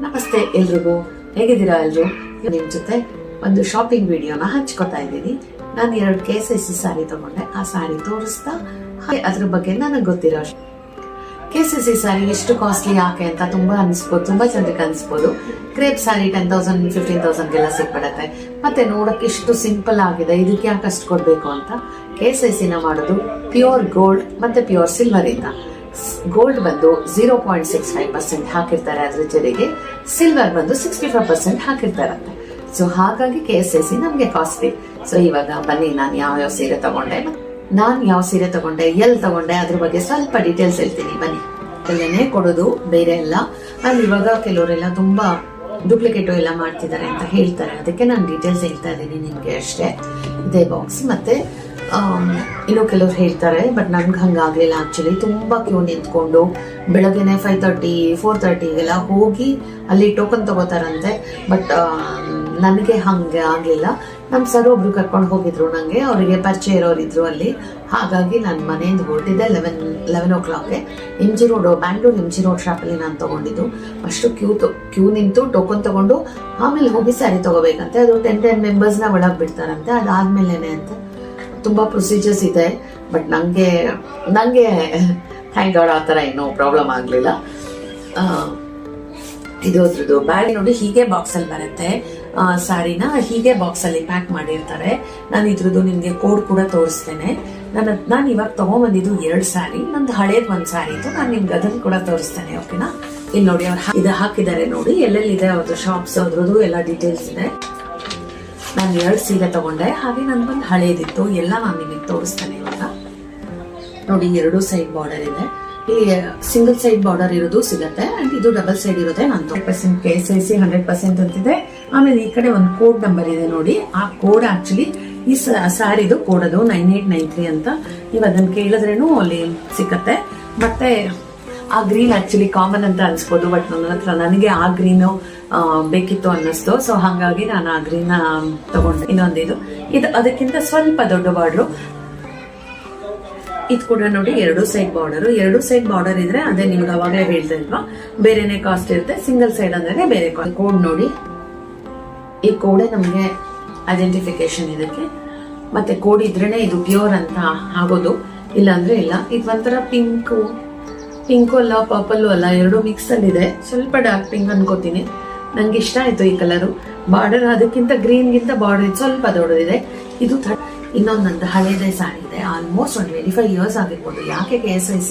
ನಮಸ್ತೆ ಎಲ್ರಿಗೂ, ಹೇಗಿದ್ದೀರಾ ಎಲ್ರು? ನಿಮ್ ಜೊತೆ ಒಂದು ಶಾಪಿಂಗ್ ವಿಡಿಯೋನ ಹಂಚ್ಕೊತಾ ಇದ್ದೀನಿ. ನಾನು 2 KSIC ಸ್ಯಾರಿ ತಗೊಂಡೆ. ಆ ಸ್ಯಾರಿ ತೋರಿಸ್ತಾ ಅದ್ರ ಬಗ್ಗೆ ನನಗೆ ಗೊತ್ತಿರೋ KSIC ಸ್ಯಾರಿ ಎಷ್ಟು ಕಾಸ್ಟ್ಲಿ ಯಾಕೆ ಅಂತ ತುಂಬಾ ಜನರಿಗೆ ಅನ್ಸ್ಬೋದು. ಕ್ರೇಪ್ ಸ್ಯಾರಿ 10,000 15,000ಗೆಲ್ಲ ಸಿಕ್ಬಿಡತ್ತೆ. ಮತ್ತೆ ನೋಡಕ್ಕೆ ಇಷ್ಟು ಸಿಂಪಲ್ ಆಗಿದೆ, ಇದಕ್ಕೆ ಯಾಕೆ ಅಷ್ಟು ಕೊಡ್ಬೇಕು ಅಂತ KSIC ನ ಮಾಡೋದು ಪ್ಯೂರ್ ಗೋಲ್ಡ್ ಮತ್ತೆ ಪ್ಯೂರ್ ಸಿಲ್ವರ್ ಇಂದ. ಗೋಲ್ಡ್ ಬಂದು 0.65% ಹಾಕಿರ್ತಾರೆ, ಅದ್ರ ಜೊತೆಗೆ ಸಿಲ್ವರ್ ಬಂದು 65% ಹಾಕಿರ್ತಾರಂತೆ. ಸೊ ಹಾಗಾಗಿ KSIC ನಮ್ಗೆ ಕಾಸ್ಟ್ಲಿ. ಸೊ ಇವಾಗ ಬನ್ನಿ, ನಾನು ಯಾವ ಸೀರೆ ತಗೊಂಡೆ, ಎಲ್ಲಿ ತಗೊಂಡೆ ಅದ್ರ ಬಗ್ಗೆ ಸ್ವಲ್ಪ ಡೀಟೇಲ್ಸ್ ಹೇಳ್ತೀನಿ. ಬನ್ನಿ, ಅಲ್ಲೇನೆ ಕೊಡೋದು ಬೇರೆ ಎಲ್ಲ. ಅಲ್ಲಿ ಇವಾಗ ಕೆಲವರೆಲ್ಲ ತುಂಬಾ ಡೂಪ್ಲಿಕೇಟು ಎಲ್ಲ ಮಾಡ್ತಿದ್ದಾರೆ ಅಂತ ಹೇಳ್ತಾರೆ, ಅದಕ್ಕೆ ನಾನು ಡೀಟೇಲ್ಸ್ ಹೇಳ್ತಾ ಇದ್ದೀನಿ ನಿಮ್ಗೆ ಅಷ್ಟೇ. ಇದೇ ಬಾಕ್ಸ್. ಮತ್ತೆ ಇನ್ನು ಕೆಲವ್ರು ಹೇಳ್ತಾರೆ, ಬಟ್ ನನ್ಗೆ ಹಂಗಾಗ್ಲಿಲ್ಲ. ಆಕ್ಚುಲಿ ತುಂಬಾ ಕ್ಯೂ ನಿಂತ್ಕೊಂಡು ಬೆಳಗ್ಗೆನೆ 5:30 4:30ಗೆಲ್ಲ ಹೋಗಿ ಅಲ್ಲಿ ಟೋಕನ್ ತಗೋತಾರಂತೆ. ಬಟ್ ನನಗೆ ಹಂಗೆ ಆಗ್ಲಿಲ್ಲ. ನಮ್ ಸರ್ ಒಬ್ರು ಕರ್ಕೊಂಡು ಹೋಗಿದ್ರು, ನಂಗೆ ಅವರಿಗೆ ಪರಿಚಯ ಇರೋರಿದ್ರು ಅಲ್ಲಿ. ಹಾಗಾಗಿ ನಾನು ಮನೆಯಿಂದ ಹೊರಟಿದ್ದೆ 11 o'clock. MG road, Bangalore MG road shop ಅಲ್ಲಿ ನಾನು ತಗೊಂಡಿದ್ದು. ಅಷ್ಟು ಕ್ಯೂ ನಿಂತು ಟೋಕನ್ ತಗೊಂಡು ಆಮೇಲೆ ಹೋಗಿ ಸ್ಯಾರಿ ತಗೋಬೇಕಂತೆ. ಅದು 10 ಮೆಂಬರ್ಸ್ನ ಒಳಗ್ ಬಿಡ್ತಾರಂತೆ. ಅದಾದ್ಮೇಲೆನೆ ಅಂತ ತುಂಬಾ ಪ್ರೊಸೀಜರ್ಸ್ ಇದೆ. ಬಟ್ ನಂಗೆ ಥ್ಯಾಂಕ್ ಗಾಡ್ ಆ ಥರ ಏನೋ ಪ್ರಾಬ್ಲಮ್ ಆಗಲಿಲ್ಲ. ಇದು ಅದ್ರದ್ದು ಬ್ಯಾಗ್ ನೋಡಿ, ಹೀಗೆ ಬಾಕ್ಸ್ ಅಲ್ಲಿ ಬರುತ್ತೆ. ಸ್ಯಾರಿನ ಹೀಗೆ ಬಾಕ್ಸ್ ಅಲ್ಲಿ ಪ್ಯಾಕ್ ಮಾಡಿರ್ತಾರೆ. ನಾನು ಇದ್ರದ್ದು ನಿಮ್ಗೆ ಕೋಡ್ ಕೂಡ ತೋರಿಸ್ತೇನೆ. ನಾನು ಇವಾಗ ತಗೊಂಡ್ಬಂದಿದ್ದು 2 ಸ್ಯಾರಿ. ನಂದು ಹಳೇದ್ 1 ಸ್ಯಾರಿ ಇತ್ತು, ನಾನು ನಿಮ್ಗೆ ಅದನ್ನ ಕೂಡ ತೋರಿಸ್ತೇನೆ. ಓಕೆನಾ? ಇಲ್ಲಿ ನೋಡಿ, ಅವ್ರು ಇದು ಹಾಕಿದ್ದಾರೆ ನೋಡಿ, ಎಲ್ಲೆಲ್ಲಿದೆ ಅವ್ರದ್ದು ಶಾಪ್ಸ್, ಅದ್ರದ್ದು ಎಲ್ಲ ಡೀಟೇಲ್ಸ್ ಇದೆ. ನಾನು 2 ಸೀರೆ ತಗೊಂಡೆ, ಹಾಗೆ ನನ್ಗೊಂದು ಹಳೇದಿತ್ತು. ಎಲ್ಲ ನಾನು ನಿಮಗೆ ತೋರಿಸ್ತೇನೆ ಇವಾಗ. ನೋಡಿ, 2 ಸೈಡ್ ಬಾರ್ಡರ್ ಇದೆ. ಇಲ್ಲಿ ಸಿಂಗಲ್ ಸೈಡ್ ಬಾರ್ಡರ್ ಇರೋದು ಸಿಗತ್ತೆ, ಅಂಡ್ ಇದು ಡಬಲ್ ಸೈಡ್ ಇರುತ್ತೆ. ನಾನು 100% KSIC 100% ಅಂತಿದೆ. ಆಮೇಲೆ ಈ ಕಡೆ ಒಂದು ಕೋಡ್ ನಂಬರ್ ಇದೆ ನೋಡಿ. ಆ ಕೋಡ್ ಆಕ್ಚುಲಿ ಈ ಸ್ಯಾರಿದು ಕೋಡ್ ಅದು 9893 ಅಂತ. ನೀವು ಅದನ್ನ ಕೇಳಿದ್ರೇನು ಅಲ್ಲಿ ಸಿಕ್ಕತ್ತೆ. ಮತ್ತೆ ಆ ಗ್ರೀನ್ ಆಕ್ಚುಲಿ ಕಾಮನ್ ಅಂತ ಅನ್ಸ್ಬೋದು, ಬಟ್ ನನ್ನ ಹತ್ರ ನನಗೆ ಆ ಗ್ರೀನು ಬೇಕಿತ್ತು ಅನ್ನಿಸ್ತು. ಸೊ ಹಾಗಾಗಿ ನಾನು ಆ ಗ್ರೀನ್ ತಗೊಂಡೆ. ಇನ್ನೊಂದಿದು ಅದಕ್ಕಿಂತ ಸ್ವಲ್ಪ ದೊಡ್ಡ ಬಾರ್ಡ್ರು. ಇದು ಕೂಡ ನೋಡಿ, 2 ಸೈಡ್ ಬಾರ್ಡರ್. 2 ಸೈಡ್ ಬಾರ್ಡರ್ ಇದ್ರೆ ಅದೇ ನಿಮ್ಗೆ ಅವಾಗಲೇ ಹೇಳ್ತಾ ಇಲ್ವಾ, ಬೇರೆನೆ ಕಾಸ್ಟ್ ಇರುತ್ತೆ. ಸಿಂಗಲ್ ಸೈಡ್ ಅಂದ್ರೆ ಬೇರೆ ಕಾಸ್ಟ್. ಕೋಡ್ ನೋಡಿ, ಈ ಕೋಡೆ ನಮ್ಗೆ ಐಡೆಂಟಿಫಿಕೇಶನ್ ಇದಕ್ಕೆ. ಮತ್ತೆ ಕೋಡ್ ಇದ್ರೇನೆ ಇದು ಪ್ಯೂರ್ ಅಂತ ಆಗೋದು, ಇಲ್ಲ ಅಂದ್ರೆ ಇಲ್ಲ. ಇದು ಒಂಥರ ಪಿಂಕು ಅಲ್ಲ, ಪರ್ಪಲ್ ಅಲ್ಲ, 2 ಮಿಕ್ಸ್ ಅಲ್ಲಿ ಇದೆ. ಸ್ವಲ್ಪ ಡಾರ್ಕ್ ಪಿಂಕ್ ಅನ್ಕೋತೀನಿ. ನಂಗೆ ಇಷ್ಟ ಆಯ್ತು ಈ ಕಲರು. ಬಾರ್ಡರ್ ಅದಕ್ಕಿಂತ ಗ್ರೀನ್ಗಿಂತ ಬಾರ್ಡರ್ ಸ್ವಲ್ಪ ದೊಡ್ಡದಿದೆ. ಇದು ಇನ್ನೊಂದು ಹಳೇದೇ ಸ್ಯಾರಿ ಇದೆ, ಆಲ್ಮೋಸ್ಟ್ ಒಂದು 25 years ಆಗಿರ್ಬೋದು. ಯಾಕೆ KSIC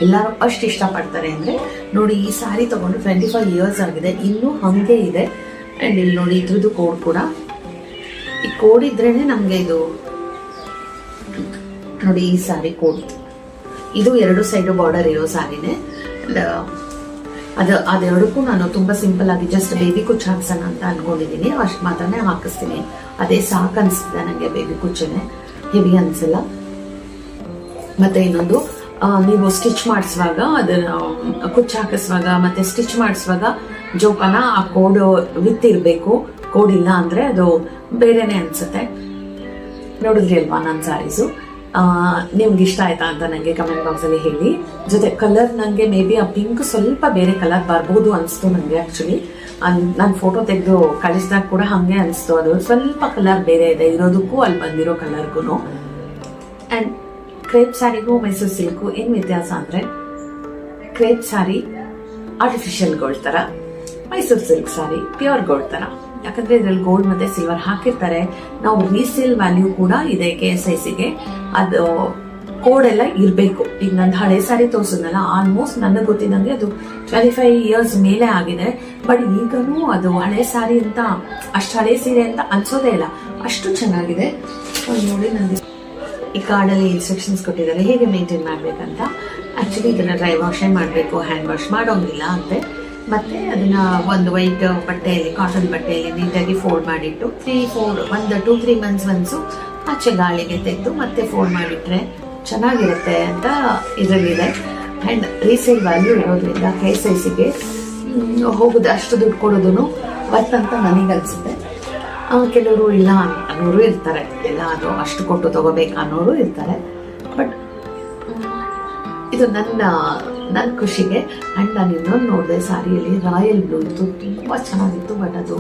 ಎಲ್ಲರೂ ಅಷ್ಟು ಇಷ್ಟಪಡ್ತಾರೆ ಅಂದ್ರೆ ನೋಡಿ, ಈ ಸ್ಯಾರಿ ತಗೊಂಡು 25 years ಆಗಿದೆ, ಇನ್ನೂ ಹಂಗೆ ಇದೆ. ಅಂಡ್ ಇಲ್ಲಿ ನೋಡಿ, ಇದ್ರದ್ದು ಕೋಡ್ ಕೂಡ. ಈ ಕೋಡ್ ಇದ್ರೇನೆ ನಮ್ಗೆ ಇದು ನೋಡಿ, ಈ ಸ್ಯಾರಿ ಕೋಡ್. ಇದು 2 ಸೈಡ್ ಬಾರ್ಡರ್ ಇರೋ ಸ್ಯಾರಿನೇ. ಅದೆರಡಕ್ಕೂ ನಾನು ತುಂಬಾ ಸಿಂಪಲ್ ಆಗಿ ಜಸ್ಟ್ ಬೇಬಿ ಕುಚ್ಚು ಹಾಕ್ಸೋಣ ಅಂತ ಅನ್ಕೊಂಡಿದೀನಿ. ಅಷ್ಟು ಮಾತ್ರನೇ ಹಾಕಿಸ್ತೀನಿ, ಅದೇ ಸಾಕು ಅನ್ಸುತ್ತೆ ನಂಗೆ. ಬೇಬಿ ಕುಚ್ಚನೆ ಹೆವಿ ಅನ್ಸಲ್ಲ. ಮತ್ತೆ ಇನ್ನೊಂದು, ನೀವು ಸ್ಟಿಚ್ ಮಾಡಿಸುವಾಗ, ಅದನ್ನ ಕುಚ್ಚು ಹಾಕಿಸುವಾಗ ಮತ್ತೆ ಸ್ಟಿಚ್ ಮಾಡಿಸುವಾಗ ಜೋಪಾನ ಆ ಕೋಡ್ ವಿತ್ ಇರಬೇಕು. ಕೋಡ್ ಇಲ್ಲ ಅಂದ್ರೆ ಅದು ಬೇರೆನೆ ಅನ್ಸುತ್ತೆ. ನೋಡಿದ್ರಿ ಅಲ್ವಾ ನನ್ನ ಸ್ಯಾರೀಸು? ನಿಮ್ಗೆ ಇಷ್ಟ ಆಯ್ತಾ ಅಂತ ನನಗೆ ಕಮೆಂಟ್ ಬಾಕ್ಸ್ ಅಲ್ಲಿ ಹೇಳಿ. ಜೊತೆ ಕಲರ್ ನಂಗೆ ಮೇ ಬಿ ಆ ಪಿಂಕ್ ಸ್ವಲ್ಪ ಬೇರೆ ಕಲರ್ ಬರ್ಬೋದು ಅನಿಸ್ತು ನನಗೆ. ಆಕ್ಚುಲಿ ನಾನು ಫೋಟೋ ತೆಗೆದು ಕಳಿಸಿದಾಗ ಕೂಡ ಹಂಗೆ ಅನಿಸ್ತು. ಅದು ಸ್ವಲ್ಪ ಕಲರ್ ಬೇರೆ ಇದೆ ಇರೋದಕ್ಕೂ ಅಲ್ಲಿ ಬಂದಿರೋ ಕಲರ್ಗೂ. ಅಂಡ್ ಕ್ರೇಪ್ ಸ್ಯಾರಿಗೂ ಮೈಸೂರು ಸಿಲ್ಕು ಏನ್ ವ್ಯತ್ಯಾಸ ಅಂದ್ರೆ, ಕ್ರೇಪ್ ಸ್ಯಾರಿ ಆರ್ಟಿಫಿಷಿಯಲ್ ಗೋಲ್ಡ್ ತರ, Mysuru silk sari pure gold ತರ. ಯಾಕಂದ್ರೆ ಇದ್ರಲ್ಲಿ ಗೋಲ್ಡ್ ಮತ್ತೆ ಸಿಲ್ವರ್ ಹಾಕಿರ್ತಾರೆ. ನಾವು ರೀಸೇಲ್ ವ್ಯಾಲ್ಯೂ ಕೂಡ ಇದೆ KSICಗೆ. ಅದು ಕೋಡ್ ಎಲ್ಲ ಇರಬೇಕು. ಈಗ ನಂದು ಹಳೆ ಸ್ಯಾರಿ ತೋರಿಸಿದ್ನಲ್ಲ, ಆಲ್ಮೋಸ್ಟ್ ನನಗೆ ಗೊತ್ತಿದ್ದಂಗೆ ಅದು 25 years ಮೇಲೆ ಆಗಿದೆ. ಬಟ್ ಈಗನೂ ಅದು ಹಳೆ ಸ್ಯಾರಿ ಅಂತ, ಅಷ್ಟು ಹಳೆ ಸೀರೆ ಅಂತ ಅನ್ಸೋದೇ ಇಲ್ಲ, ಅಷ್ಟು ಚೆನ್ನಾಗಿದೆ. ನೋಡಿ, ನನಗೆ ಈ ಕಾರ್ಡಲ್ಲಿ ಇನ್ಸ್ಟ್ರಕ್ಷನ್ಸ್ ಕೊಟ್ಟಿದ್ದಾರೆ ಹೇಗೆ ಮೇಂಟೈನ್ ಮಾಡ್ಬೇಕಂತ. ಆಕ್ಚುಲಿ ಇದನ್ನ ಡ್ರೈ ವಾಶೇ ಮಾಡಬೇಕು, ಹ್ಯಾಂಡ್ ವಾಶ್ ಮಾಡೋಂಗಿಲ್ಲ ಅಂತೆ. ಮತ್ತೆ ಅದನ್ನ ಒಂದು ವೈಟ್ ಬಟ್ಟೆಯಲ್ಲಿ, ಕಾಟನ್ ಬಟ್ಟೆಯಲ್ಲಿ ನೀಟಾಗಿ ಫೋಲ್ಡ್ ಮಾಡಿಟ್ಟು 2-3 months ಒನ್ಸು ಆಚೆ ಗಾಳಿಗೆ ತೆಗೆದು ಮತ್ತೆ ಫೋಲ್ಡ್ ಮಾಡಿಟ್ರೆ ಚೆನ್ನಾಗಿರುತ್ತೆ ಅಂತ ಇದರಲ್ಲಿದೆ. ಆ್ಯಂಡ್ ರೀಸೇಲ್ ವ್ಯಾಲ್ಯೂ ಇರೋದ್ರಿಂದ KSICಗೆ ಹೋಗೋದು, ಅಷ್ಟು ದುಡ್ಡು ಕೊಡೋದು ವರ್ತ್ ಅಂತ ನನಗನ್ಸುತ್ತೆ. ಕೆಲವರು ಇಲ್ಲ ಅನ್ನೋರು ಇರ್ತಾರೆ, ಎಲ್ಲ ಅದು ಅಷ್ಟು ಕೊಟ್ಟು ತಗೋಬೇಕು ಅನ್ನೋರು ಇರ್ತಾರೆ. ಬಟ್ ಇದು ನನ್ನ ಖುಷಿಗೆ. ಆ್ಯಂಡ್ ನಾನು ಇನ್ನೊಂದು ನೋಡಿದೆ ಸ್ಯಾರಿಯಲ್ಲಿ ರಾಯಲ್ ಬ್ಲೂ ಇತ್ತು, ತುಂಬ ಚೆನ್ನಾಗಿತ್ತು. ಬಟ್ ಅದು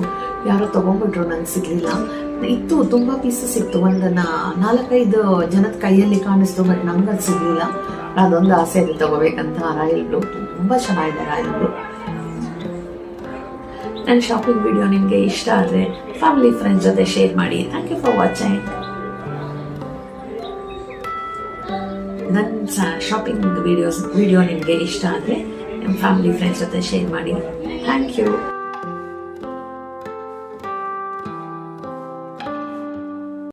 ಯಾರೋ ತೊಗೊಂಡ್ಬಿಟ್ರು, ನಂಗೆ ಸಿಗಲಿಲ್ಲ. ಇತ್ತು, ತುಂಬ ಪೀಸಸ್ ಇತ್ತು, ಒಂದು 4-5 ಜನದ ಕೈಯಲ್ಲಿ ಕಾಣಿಸ್ತು, ಬಟ್ ನಂಗೆ ಅದು ಸಿಗಲಿಲ್ಲ. ಅದೊಂದು ಆಸೆ ಇದೆ ತಗೋಬೇಕಂತ. ರಾಯಲ್ ಬ್ಲೂ ತುಂಬ ಚೆನ್ನಾಗಿದೆ, ರಾಯಲ್ ಬ್ಲೂ. ನನ್ನ ಶಾಪಿಂಗ್ ವಿಡಿಯೋ ನಿಮಗೆ ಇಷ್ಟ ಆದರೆ ಫ್ಯಾಮಿಲಿ ಫ್ರೆಂಡ್ಸ್ ಜೊತೆ ಶೇರ್ ಮಾಡಿ. Thank you for watching. ನನ್ನ ಶಾಪಿಂಗ್ ವಿಡಿಯೋ ನಿಮಗೆ ಇಷ್ಟ ಆದರೆ ನಿಮ್ಮ ಫ್ಯಾಮಿಲಿ ಫ್ರೆಂಡ್ಸ್ ಜೊತೆ ಶೇರ್ ಮಾಡಿ. Thank you.